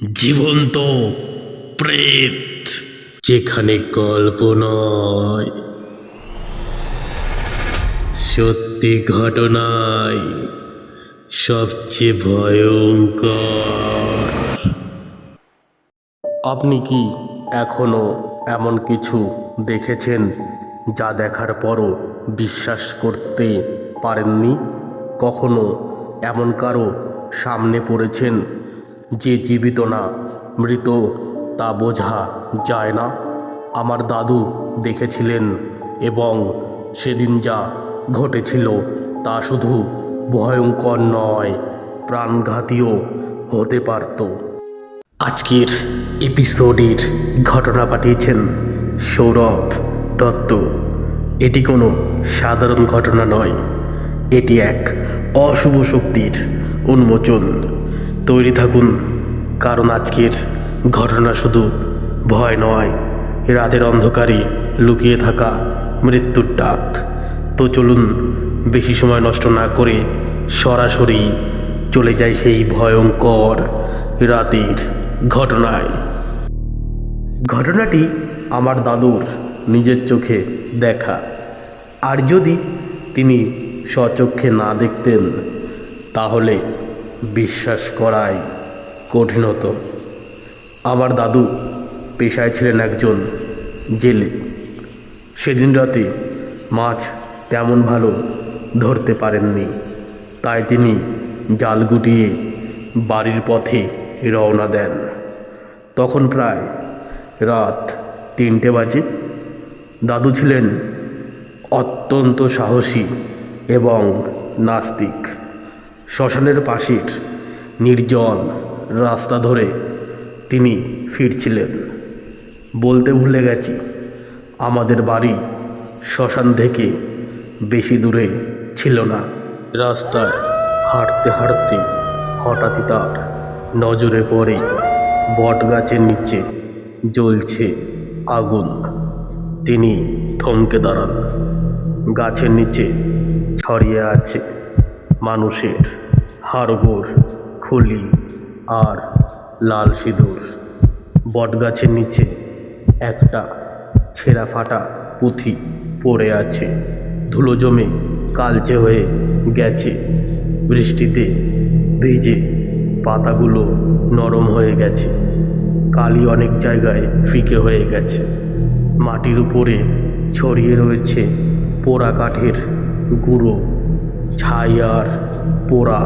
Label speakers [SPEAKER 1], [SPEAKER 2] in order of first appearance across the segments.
[SPEAKER 1] জীবন্ত প্রেত, যেখানে গল্প নয়, সত্যি ঘটনায় সবচেয়ে ভয়ঙ্কর।
[SPEAKER 2] আপনি কি এখনো এমন কিছু দেখেছেন যা দেখার পরও বিশ্বাস করতে পারেননি? কখনো এমন কারো সামনে পড়েছেন যে জীবিত না মৃত তা বোঝা যায় না? আমার দাদু দেখেছিলেন, এবং সেদিন যা ঘটেছিল তা শুধু ভয়ঙ্কর নয়, প্রাণঘাতীও হতে পারত। আজকের এপিসোডের ঘটনা পাঠিয়েছেন সৌরভ দত্ত। এটি কোনো সাধারণ ঘটনা নয়, এটি এক অশুভ শক্তির উন্মোচন। তৈরি থাকুন, কারণ আজকের ঘটনা শুধু ভয় নয়, রাতের অন্ধকারে লুকিয়ে থাকা মৃত্যুর ডাক। তো চলুন, বেশি সময় নষ্ট না করে সরাসরি চলে যায় সেই ভয়ঙ্কর রাতের ঘটনায়। ঘটনাটি আমার দাদুর নিজের চোখে দেখা, আর যদি তিনি স্বচক্ষে না দেখতেন তাহলে বিশ্বাস করাই কঠিন হতো। আমার দাদু পেশায় ছিলেন একজন জেলে। সেদিন রাতে মাছ তেমন ভালো ধরতে পারেননি, তাই তিনি জাল গুটিয়ে বাড়ির পথে রওনা দেন। তখন প্রায় রাত 3টে বাজে। দাদু ছিলেন অত্যন্ত সাহসী এবং নাস্তিক। শ্মশানের পাশের নির্জন রাস্তা ধরে তিনি ফিরছিলেন। বলতে ভুলে গেছি, আমাদের বাড়ি শ্মশান থেকে বেশি দূরে ছিল না। রাস্তায় হাঁটতে হাঁটতে হঠাৎই তার নজরে পড়ে বট গাছের নিচে জ্বলছে আগুন। তিনি থমকে দাঁড়ান। গাছের নিচে ছড়িয়ে আছে মানুষের হাড়গোড়, খুলি আর লাল সিঁদুর। বট গাছের নিচে একটা ছেঁড়া ফাটা পুঁথি পড়ে আছে, ধুলো জমে কালচে হয়ে গেছে। বৃষ্টিতে ভিজে পাতাগুলো নরম হয়ে গেছে, কালি অনেক জায়গায় ফিকে হয়ে গেছে। মাটির উপরে ছড়িয়ে রয়েছে পোড়া কাঠের গুঁড়ো, ছাই আর পোড়া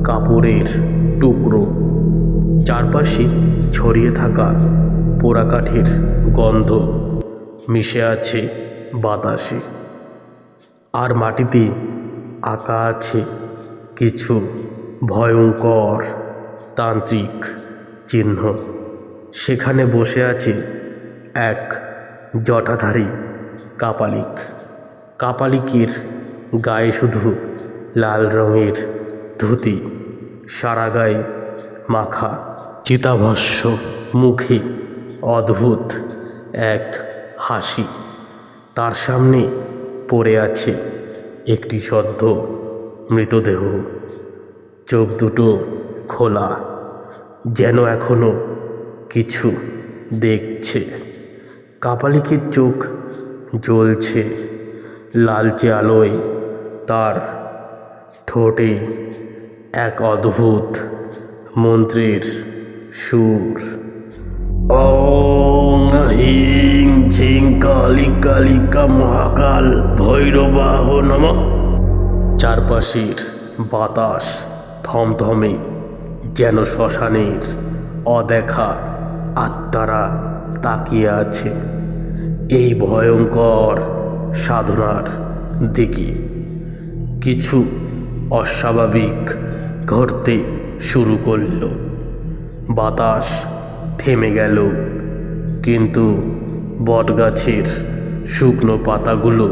[SPEAKER 2] কাপড়ের টুকরো। চারপাশে ছড়িয়ে থাকা পোড়া কাঠের গন্ধ মিশে আছে বাতাসে, আর মাটিতে আঁকা আছে কিছু ভয়ঙ্কর তান্ত্রিক চিহ্ন। সেখানে বসে আছে এক জটাধারী কাপালিক। কাপালিকের গায়ে শুধু লাল রঙের ধুতি, সারা গায়ে মাখা চিতাভস্ম, মুখে অদ্ভুত এক হাসি। তার সামনে পড়ে আছে একটি সদ্য মৃতদেহ, চোখ দুটো খোলা, যেন এখনো কিছু দেখছে। কাপালিকের চোখ জ্বলছে লালচে আলোয়, তার ঠোঁটে এক অদ্ভুত মন্ত্রের সুর। ওং হিং ঝিং কালী কালিকা মহাকাল ভৈরবাহ নমঃ। চারপাশের বাতাস থমথমে, যেন শ্মশানের অদেখা আত্মারা তাকিয়ে আছে এই ভয়ঙ্কর সাধনার দিকে। কিছু অস্বাভাবিক ঘটতে শুরু করল। বাতাস থেমে গেল, কিন্তু বটগাছের শুকনো পাতাগুলো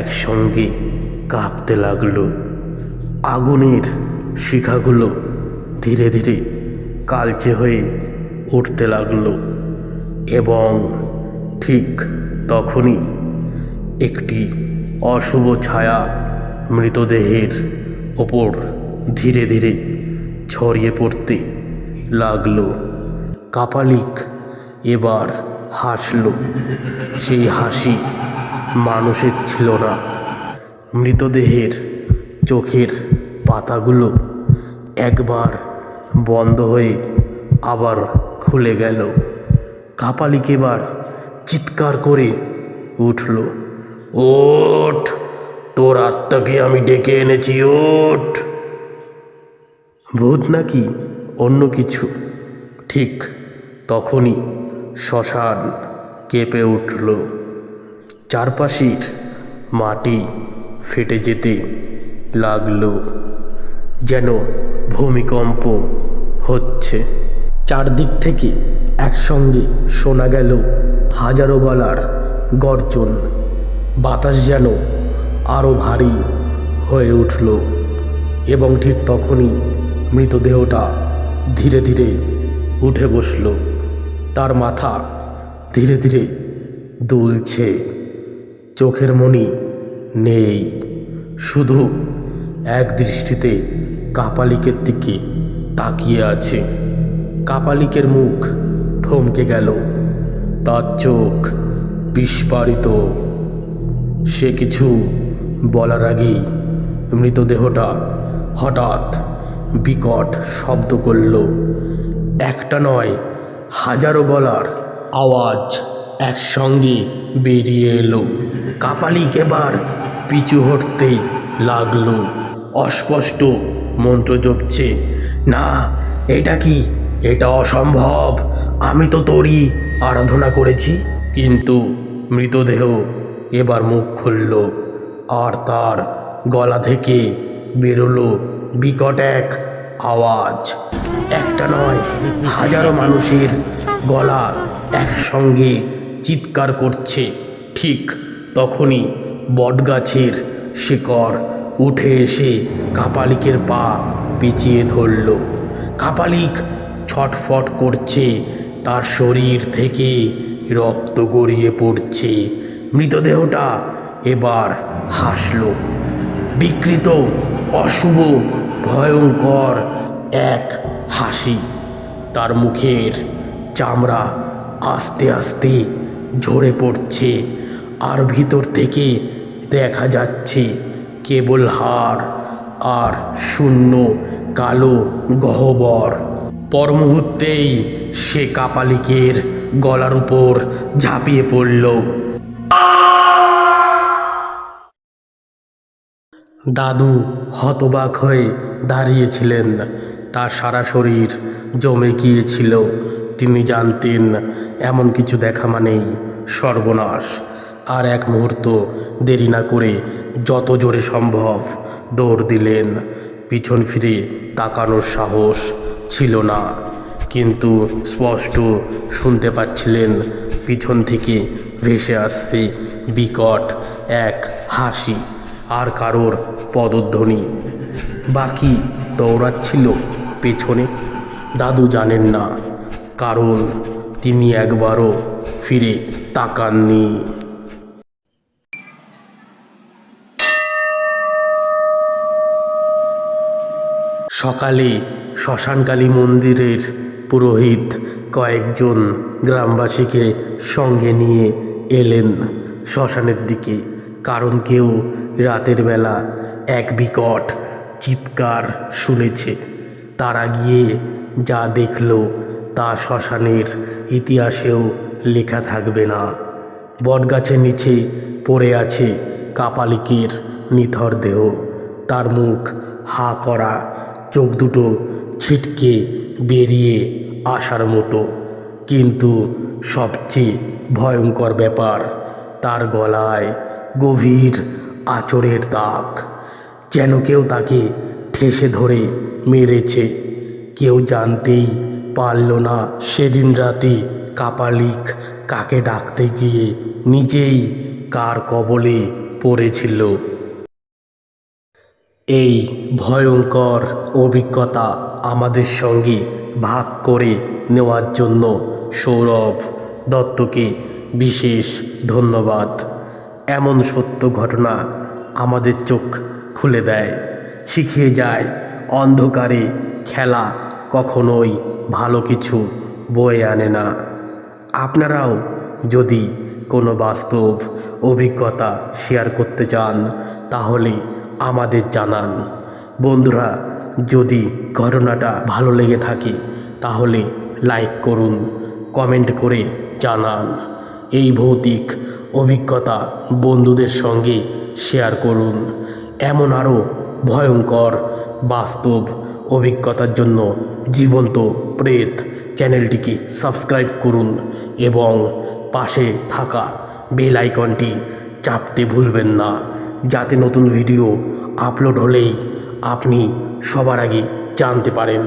[SPEAKER 2] একসঙ্গে কাঁপতে লাগলো। আগুনের শিখাগুলো ধীরে ধীরে কালচে হয়ে উঠতে লাগলো, এবং ঠিক তখনই একটি অশুভ ছায়া মৃতদেহের ওপর ধীরে ধীরে ছড়িয়ে পড়তে লাগলো। কাপালিক এবার হাসল। সেই হাসি মানুষের ছিল না। মৃতদেহের চোখের পাতাগুলো একবার বন্ধ হয়ে আবার খুলে গেল। কাপালিক এবার চিৎকার করে উঠল, ওঠ, তোর আত্মাকে আমি ডেকে এনেছি, ওঠ। ভূত নাকি অন্য কিছু? ঠিক তখনই শ্মশান কেঁপে উঠল। চারপাশের মাটি ফেটে যেতে লাগলো, যেন ভূমিকম্প হচ্ছে। চারদিক থেকে একসঙ্গে শোনা গেল হাজারো গলার গর্জন। বাতাস যেন আরো ভারী হয়ে উঠল এবং ঠিক তখনই মৃতদেহটা ধীরে ধীরে উঠে বসল। তার মাথা ধীরে ধীরে দুলছে, চোখের মণি নেই, শুধু এক দৃষ্টিতে কাপালিকের দিকে তাকিয়ে আছে। কাপালিকের মুখ থমকে গেল, তার চোখ বিস্ফারিত। সে কিছু বলার আগেই মৃতদেহটা হঠাৎ বিকট শব্দ করল। একটা নয়, হাজারো গলার আওয়াজ একসঙ্গে বেরিয়ে এলো। কাপালিক এবার পিছু হটতে লাগলো, অস্পষ্ট মন্ত্র জপছে। না, এটা কি? এটা অসম্ভব, আমি তো তোরই আরাধনা করেছি। কিন্তু মৃতদেহ এবার মুখ খুলল, আর তার গলা থেকে বেরোলো বিকট এক আওয়াজ। একটা নয়, হাজারো মানুষের গলা একসঙ্গে চিৎকার করছে। ঠিক তখনই বটগাছের শিকড় উঠে এসে কাপালিকের পা পিছিয়ে ধরল। কাপালিক ছটফট করছে, তার শরীর থেকে রক্ত গড়িয়ে পড়ছে। মৃতদেহটা এবার হাসল, বিকৃত, অশুভ, ভয়ঙ্কর এক হাসি। তার মুখের চামড়া আস্তে আস্তে ঝরে পড়ছে, আর ভিতর থেকে দেখা যাচ্ছে কেবল হাড় আর শূন্য কালো গহ্বর। পর মুহূর্তেই সে কাপালিকের গলার উপর ঝাঁপিয়ে পড়ল। দাদু হতবাক হয়ে দাঁড়িয়েছিলেন, তার সারা শরীর জমে গিয়েছিল। তিনি জানতেন এমন কিছু দেখা মানেই সর্বনাশ। আর এক মুহূর্ত দেরি না করে যত জোরে সম্ভব দৌড় দিলেন। পিছন ফিরে তাকানোর সাহস ছিল না, কিন্তু স্পষ্ট শুনতে পাচ্ছিলেন পিছন থেকে ভেসে আসছে বিকট এক হাসি আর কারোর পদধ্বনি। বাকি দৌড়াচ্ছিল পেছনে। দাদু জানেন না, কারণ তিনি একবারও ফিরে তাকাননি। সকালে শ্মশানকালী মন্দিরের পুরোহিত কয়েকজন গ্রামবাসীকে সঙ্গে নিয়ে এলেন শ্মশানের দিকে, কারণ কেউ রাতের বেলা এক বিকট চিৎকার শুনেছে। তারা গিয়ে যা দেখল তা শ্মশানের ইতিহাসেও লেখা থাকবে না। বটগাছের নিচে পড়ে আছে কাপালিকের নিথর দেহ, তার মুখ হা করা, চোখ দুটো ছিটকে বেরিয়ে আসার মতো। কিন্তু সবচেয়ে ভয়ঙ্কর ব্যাপার, তার গলায় গভীর আঁচড়ের দাগ, যেন কেউ তাকে ঠেসে ধরে মেরেছে। কেউ জানতেই পারল না সেদিন রাতে কাপালিক কাকে ডাকতে গিয়ে নিজেই কার কবলে পড়েছিল। এই ভয়ঙ্কর অভিজ্ঞতা আমাদের সঙ্গে ভাগ করে নেওয়ার জন্য সৌরভ দত্তকে বিশেষ ধন্যবাদ। এমন সত্য ঘটনা আমাদের চোখ খুলে দেয়, শিখিয়ে যায় অন্ধকারে খেলা কখনোই ভালো কিছু বয়ে আনে না। আপনারাও যদি কোনো বাস্তব অভিজ্ঞতা শেয়ার করতে চান তাহলে আমাদের জানান। বন্ধুরা, যদি ঘটনাটা ভালো লেগে থাকে তাহলে লাইক করুন, কমেন্ট করে জানান। এই ভৌতিক অভিজ্ঞতা বন্ধুদের সঙ্গে শেয়ার করুন। এমন আরও ভয়ঙ্কর বাস্তব অভিজ্ঞতার জন্য জীবন্ত প্রেত চ্যানেলটিকে সাবস্ক্রাইব করুন এবং পাশে থাকা বেল আইকনটি চাপতে ভুলবেন না, যাতে নতুন ভিডিও আপলোড হলেই আপনি সবার আগে জানতে পারেন।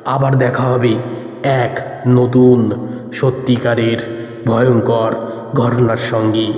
[SPEAKER 2] আবার দেখা হবে এক নতুন সত্যিকারের ভয়ঙ্কর ঘটনার সঙ্গে।